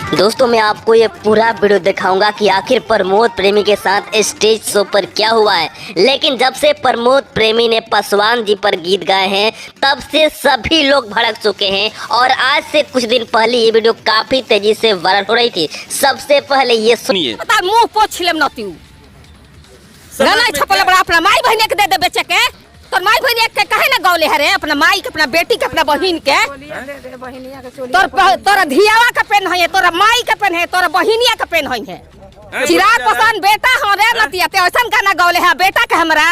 दोस्तों मैं आपको ये पूरा वीडियो दिखाऊंगा कि आखिर प्रमोद प्रेमी के साथ स्टेज शो पर क्या हुआ है। लेकिन जब से प्रमोद प्रेमी ने पासवान जी पर गीत गाए हैं तब से सभी लोग भड़क चुके हैं और आज से कुछ दिन पहले ये वीडियो काफी तेजी से वायरल हो रही थी। सबसे पहले ये सुनिए। मुंह पोछ लेम नतिउ गाना छपल बड़ा अपना माई बहन के दे दे बेचे के तोर माई बहन के कहे ना गौले हरे अपना माई के अपना बेटी के अपना बहिन के तोर धियावा का पेन है तोरा माई के पेन है तोरा बहिनिया का पेन है। चिराग पासवान बेटा हो रे नतिया ते ऐसन गाना गौले है बेटा के हमरा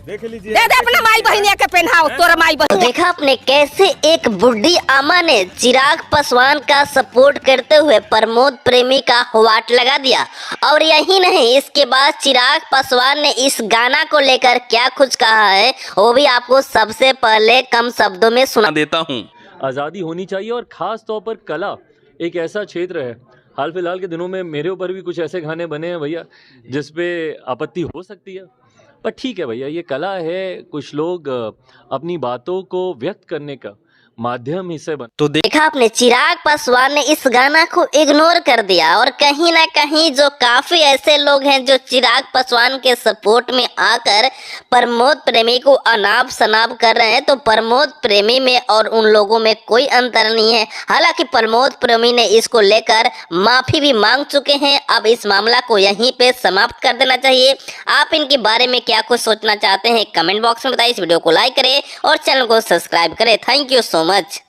देख लीजिए दे दे अपना माई बहनिया के पेनहाओ तोरा माई बहन। देखा आपने कैसे एक बुढ़ी अम्मा ने चिराग पासवान का सपोर्ट करते हुए प्रमोद प्रेमी का वाट लगा दिया। और यही नहीं, इसके बाद चिराग पासवान ने इस गाना को लेकर क्या कुछ कहा है वो भी आपको सबसे पहले कम शब्दों में सुना देता हूँ। आज़ादी होनी चाहिए और ख़ास तौर पर कला एक ऐसा क्षेत्र है, हाल फिलहाल के दिनों में मेरे ऊपर भी कुछ ऐसे गाने बने हैं भैया जिस पे आपत्ति हो सकती है, पर ठीक है भैया, ये कला है। कुछ लोग अपनी बातों को व्यक्त करने का माध्यम इससे बन। तो देखा आपने चिराग पासवान ने इस गाना को इग्नोर कर दिया और कहीं ना कहीं जो काफी ऐसे लोग हैं जो चिराग पासवान के सपोर्ट में आकर प्रमोद प्रेमी को अनाप शनाप कर रहे हैं, तो प्रमोद प्रेमी में और उन लोगों में कोई अंतर नहीं है। हालांकि प्रमोद प्रेमी ने इसको लेकर माफी भी मांग चुके हैं। अब इस मामला को यहीं पे समाप्त कर देना चाहिए। आप इनके बारे में क्या कुछ सोचना चाहते हैं कमेंट बॉक्स में बताइए। इस वीडियो को लाइक करें और चैनल को सब्सक्राइब करें। Thank you so much.